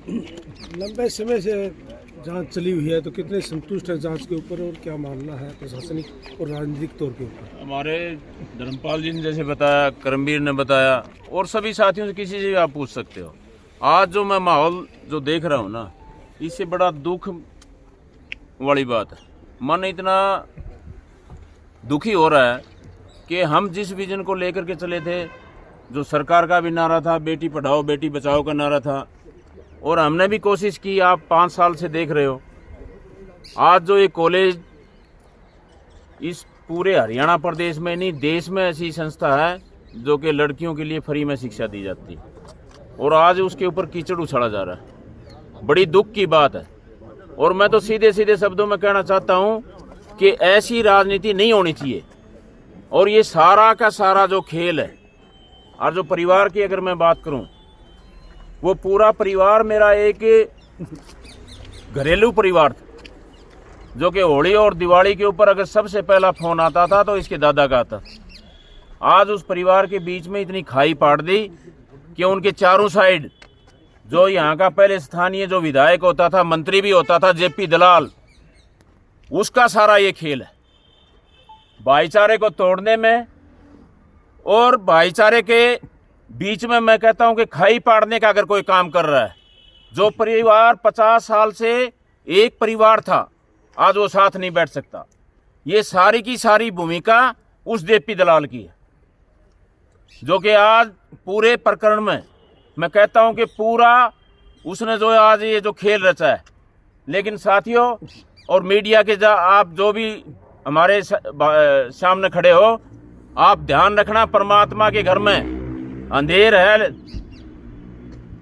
लंबे समय से जांच चली हुई है, तो कितने संतुष्ट है जांच के ऊपर और क्या मानना है प्रशासनिक और राजनीतिक तौर के ऊपर? हमारे धर्मपाल जी ने जैसे बताया, करमवीर ने बताया, और सभी साथियों से किसी से भी आप पूछ सकते हो। आज जो मैं माहौल जो देख रहा हूँ ना, इससे बड़ा दुख वाली बात है। मन इतना दुखी हो रहा है कि हम जिस विजन को लेकर के चले थे, जो सरकार का भी नारा था, बेटी पढ़ाओ बेटी बचाओ का नारा था, और हमने भी कोशिश की। आप 5 साल से देख रहे हो, आज जो ये कॉलेज इस पूरे हरियाणा प्रदेश में नहीं, देश में ऐसी संस्था है जो कि लड़कियों के लिए फ्री में शिक्षा दी जाती है, और आज उसके ऊपर कीचड़ उछाला जा रहा है। बड़ी दुख की बात है। और मैं तो सीधे सीधे शब्दों में कहना चाहता हूं कि ऐसी राजनीति नहीं होनी चाहिए। और ये सारा का सारा जो खेल है, और जो परिवार की अगर मैं बात करूं, वो पूरा परिवार मेरा एक घरेलू परिवार था, जो कि होली और दिवाली के ऊपर अगर सबसे पहला फोन आता था तो इसके दादा का आता। आज उस परिवार के बीच में इतनी खाई पाड़ दी कि उनके चारों साइड जो यहाँ का पहले स्थानीय जो विधायक होता था, मंत्री भी होता था, जेपी दलाल, उसका सारा ये खेल है भाईचारे को तोड़ने में। और भाईचारे के बीच में मैं कहता हूं कि खाई पाड़ने का अगर कोई काम कर रहा है, जो परिवार 50 साल से एक परिवार था, आज वो साथ नहीं बैठ सकता। ये सारी की सारी भूमिका उस जेपी दलाल की है, जो कि आज पूरे प्रकरण में मैं कहता हूं कि पूरा उसने जो आज ये जो खेल रचा है। लेकिन साथियों और मीडिया के आप जो भी हमारे सामने खड़े हो, आप ध्यान रखना, परमात्मा के घर में अंधेर है,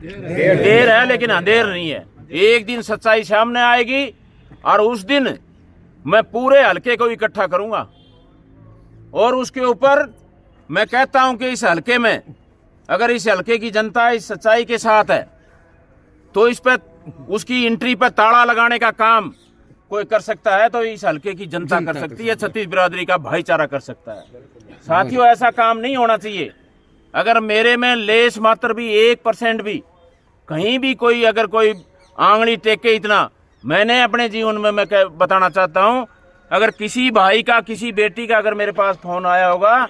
देर है लेकिन अंधेर नहीं है। एक दिन सच्चाई सामने आएगी और उस दिन मैं पूरे हलके को इकट्ठा करूंगा। और उसके ऊपर मैं कहता हूं कि इस हलके में अगर इस हलके की जनता इस सच्चाई के साथ है, तो इस पर उसकी एंट्री पर ताला लगाने का काम कोई कर सकता है, तो इस हलके की जनता कर सकती है, छत्तीस बिरादरी का भाईचारा कर सकता है। साथियों, ऐसा काम नहीं होना चाहिए। अगर मेरे में लेस मात्र भी 1% भी कहीं भी कोई अगर कोई आंगली टेके, इतना मैंने अपने जीवन में मैं बताना चाहता हूं, अगर किसी भाई का, किसी बेटी का अगर मेरे पास फोन आया होगा,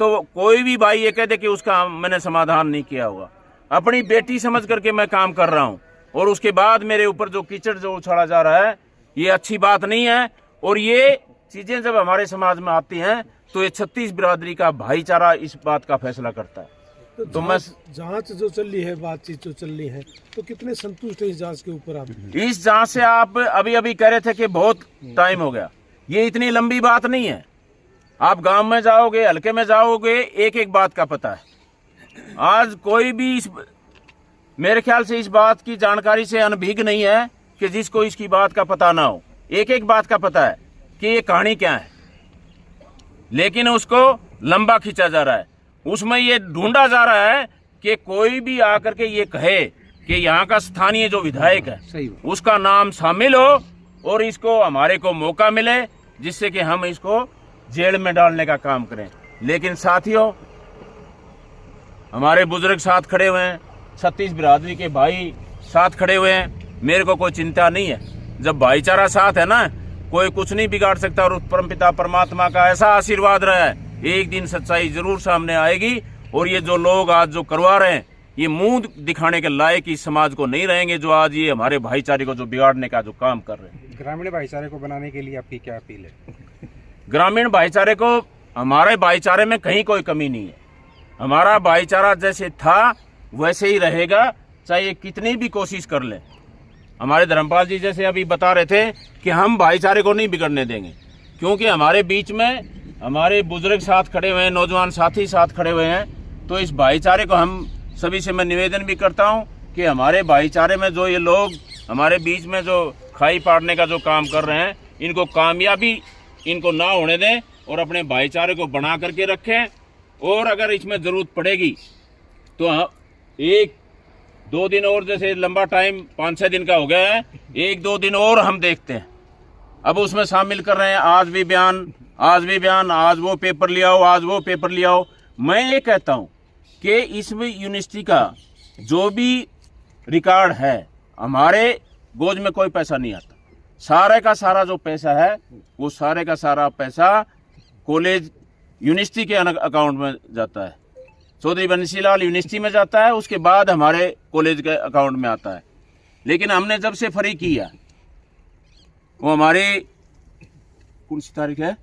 तो कोई भी भाई ये कह दे कि उसका मैंने समाधान नहीं किया होगा। अपनी बेटी समझ करके मैं काम कर रहा हूं, और उसके बाद मेरे ऊपर जो कीचड़ जो उछाला जा रहा है, ये अच्छी बात नहीं है। और ये चीजें जब हमारे समाज में आती हैं, तो ये छत्तीस बिरादरी का भाईचारा इस बात का फैसला करता है। तो मैं जांच जो चल रही है, बातचीत जो चल रही है, तो कितने संतुष्ट है इस जांच के ऊपर आप? इस जांच से आप अभी कह रहे थे कि बहुत टाइम हो गया। ये इतनी लंबी बात नहीं है। आप गांव में जाओगे, हल्के में जाओगे, एक एक बात का पता है। आज कोई भी मेरे ख्याल से इस बात की जानकारी से अनभिज्ञ नहीं है कि जिसको इसकी बात का पता ना हो। एक एक बात का पता है कि ये कहानी क्या है, लेकिन उसको लंबा खींचा जा रहा है। उसमें ये ढूंढा जा रहा है कि कोई भी आकर के ये कहे कि यहाँ का स्थानीय जो विधायक है उसका नाम शामिल हो, और इसको हमारे को मौका मिले जिससे कि हम इसको जेल में डालने का काम करें। लेकिन साथियों, हमारे बुजुर्ग साथ खड़े हुए हैं, छत्तीस बिरादरी के भाई साथ खड़े हुए हैं, मेरे को कोई चिंता नहीं है। जब भाईचारा साथ है ना, कोई कुछ नहीं बिगाड़ सकता। और परमपिता परमात्मा का ऐसा आशीर्वाद रहा है, एक दिन सच्चाई जरूर सामने आएगी। और ये जो लोग आज जो करवा रहे हैं, ये मुंह दिखाने के लायक इस समाज को नहीं रहेंगे, जो आज ये हमारे भाईचारे को जो बिगाड़ने का जो काम कर रहे हैं। ग्रामीण भाईचारे को बनाने के लिए आपकी क्या अपील है? ग्रामीण भाईचारे को, हमारे भाईचारे में कहीं कोई कमी नहीं है। हमारा भाईचारा जैसे था वैसे ही रहेगा, चाहे कितनी भी कोशिश कर ले। हमारे धर्मपाल जी जैसे अभी बता रहे थे कि हम भाईचारे को नहीं बिगड़ने देंगे, क्योंकि हमारे बीच में हमारे बुजुर्ग साथ खड़े हुए हैं, नौजवान साथी साथ खड़े हुए हैं। तो इस भाईचारे को हम सभी से मैं निवेदन भी करता हूं कि हमारे भाईचारे में जो ये लोग हमारे बीच में जो खाई पाड़ने का जो काम कर रहे हैं, इनको कामयाबी इनको ना होने दें और अपने भाईचारे को बना करके रखें। और अगर इसमें जरूरत पड़ेगी तो 1-2 दिन और, जैसे लंबा टाइम 5-6 दिन का हो गया है, 1-2 दिन और हम देखते हैं। अब उसमें शामिल कर रहे हैं आज भी बयान, आज वो पेपर ले आओ, आज वो पेपर ले आओ। मैं ये कहता हूं कि इसमें यूनिवर्सिटी का जो भी रिकॉर्ड है, हमारे गोज में कोई पैसा नहीं आता। सारे का सारा जो पैसा है वो सारे का सारा पैसा कॉलेज यूनिवर्सिटी के अकाउंट में जाता है। चौधरी बंसीलाल यूनिवर्सिटी में जाता है, उसके बाद हमारे कॉलेज के अकाउंट में आता है। लेकिन हमने जब से फ्री किया, वो हमारी कौन सी तारीख है,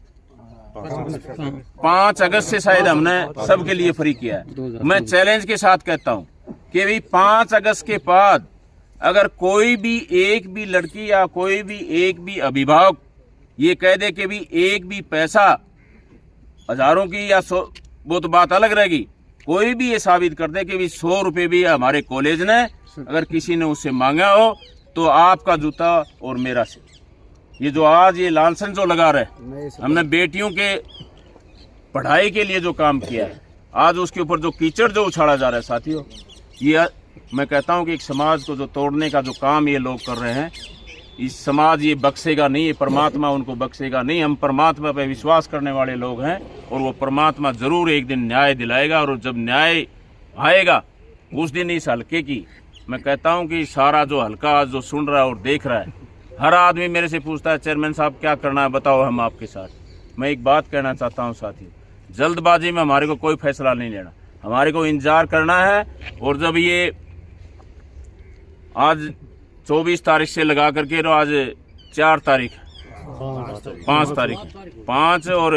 5 अगस्त से शायद हमने सबके लिए फ्री किया है। मैं चैलेंज के साथ कहता हूं कि भाई 5 अगस्त के बाद अगर कोई भी एक भी लड़की या कोई भी एक भी अभिभावक ये कह दे कि भी एक भी पैसा हजारों की या 100, वो तो बात अलग रहेगी। कोई भी ये साबित कर दे कि भी 100 रुपये भी हमारे कॉलेज ने अगर किसी ने उससे मांगा हो तो आपका जूता और मेरा से। ये जो आज ये लांछन जो लगा रहे, हमने बेटियों के पढ़ाई के लिए जो काम किया है, आज उसके ऊपर जो कीचड़ जो उछाला जा रहा है साथियों, ये मैं कहता हूं कि एक समाज को जो तोड़ने का जो काम ये लोग कर रहे हैं, इस समाज ये बख्शेगा नहीं, ये परमात्मा उनको बख्शेगा नहीं। हम परमात्मा पे विश्वास करने वाले लोग हैं और वो परमात्मा जरूर एक दिन न्याय दिलाएगा। और जब न्याय आएगा उस दिन इस हल्के की, मैं कहता हूं कि सारा जो हल्का आज जो सुन रहा है और देख रहा है, हर आदमी मेरे से पूछता है चेयरमैन साहब क्या करना है, बताओ हम आपके साथ। मैं एक बात कहना चाहता हूं साथी, जल्दबाजी में हमारे को कोई फैसला नहीं लेना, हमारे को इंतजार करना है। और जब ये आज 24 तारीख से लगा करके तो आज 4 तारीख 5 तारीख 5 और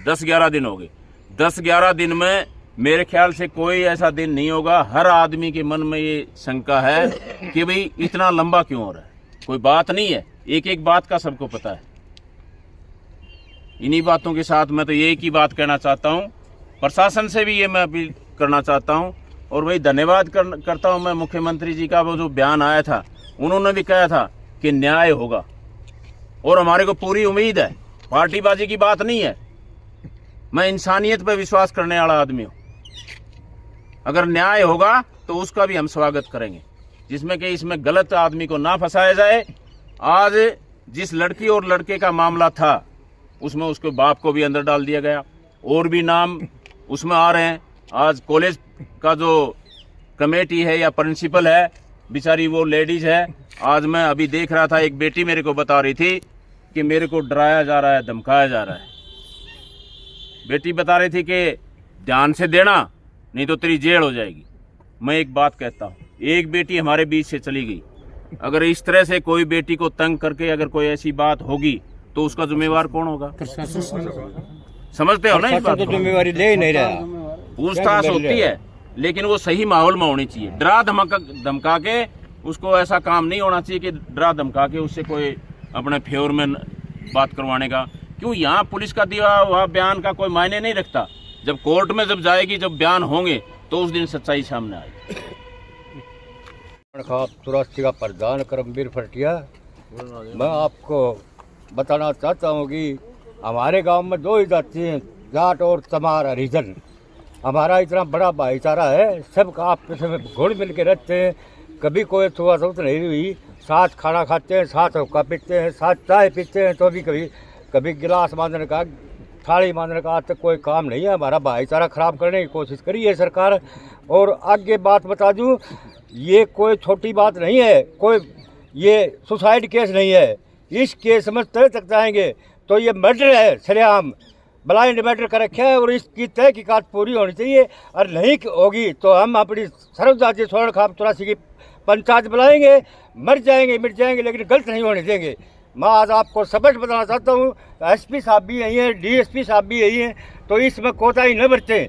10-11 दिन हो गए। 10-11 दिन में मेरे ख्याल से कोई ऐसा दिन नहीं होगा, हर आदमी के मन में ये शंका है कि भाई इतना लंबा क्यों हो रहा है। कोई बात नहीं है, एक एक बात का सबको पता है। इन्हीं बातों के साथ मैं तो एक ही बात कहना चाहता हूँ, प्रशासन से भी ये मैं अपील करना चाहता हूँ। और वही धन्यवाद करता हूँ मैं मुख्यमंत्री जी का, वो जो बयान आया था उन्होंने भी कहा था कि न्याय होगा और हमारे को पूरी उम्मीद है। पार्टीबाजी की बात नहीं है, मैं इंसानियत पर विश्वास करने वाला आदमी हूँ। अगर न्याय होगा तो उसका भी हम स्वागत करेंगे, जिसमें कि इसमें गलत आदमी को ना फंसाया जाए। आज जिस लड़की और लड़के का मामला था उसमें उसके बाप को भी अंदर डाल दिया गया, और भी नाम उसमें आ रहे हैं। आज कॉलेज का जो कमेटी है या प्रिंसिपल है, बेचारी वो लेडीज है। आज मैं अभी देख रहा था, एक बेटी मेरे को बता रही थी कि मेरे को डराया जा रहा है, धमकाया जा रहा है। बेटी बता रही थी कि ध्यान से देना नहीं तो तेरी जेल हो जाएगी। मैं एक बात कहता हूँ, एक बेटी हमारे बीच से चली गई, अगर इस तरह से कोई बेटी को तंग करके अगर कोई ऐसी बात होगी तो उसका जिम्मेवार कौन होगा? समझते हो ना? इस बात तो जिम्मेवारी ले ही नहीं रहा। पूछताछ होती है लेकिन वो सही माहौल में होनी चाहिए। डरा धमका के उसको ऐसा काम नहीं होना चाहिए कि डरा धमका के उससे कोई अपने फेवर में बात करवाने का। क्यों? यहाँ पुलिस का दिया हुआ बयान का कोई मायने नहीं रखता। जब कोर्ट में जब जाएगी, जब बयान होंगे तो उस दिन सच्चाई सामने आएगी। 83 का प्रधान करमवीर फटिया, मैं आपको बताना चाहता हूँ कि हमारे गांव में 2 ही जाति हैं, जाट और चमार हरिजन। हमारा इतना बड़ा भाईचारा है, सब आपस में घुल मिल के रहते हैं। कभी कोई छुआछूत नहीं हुई, साथ खाना खाते हैं, साथ हुक्का पीते हैं, साथ चाय पीते हैं। तो भी कभी गिलास बांधने का, थाली बांधने का आज तक कोई काम नहीं है। हमारा भाईचारा खराब करने की कोशिश करी है सरकार। और आगे बात बता दूं, ये कोई छोटी बात नहीं है, कोई ये सुसाइड केस नहीं है। इस केस में तय तक जाएंगे तो ये मर्डर है, सरेआम ब्लाइंड मर्डर कर रखा है और इसकी तहकीकात पूरी होनी चाहिए। और नहीं होगी तो हम अपनी सर्वजातीय स्वर्ण खाप 83 की पंचायत बुलाएंगे, मर जाएंगे मिट जाएंगे, लेकिन गलत नहीं होने देंगे। मैं आज आपको सबक बताना चाहता हूँ, एसपी साहब भी यही हैं, डीएसपी साहब भी यही हैं, तो इसमें कोताही न बरतें।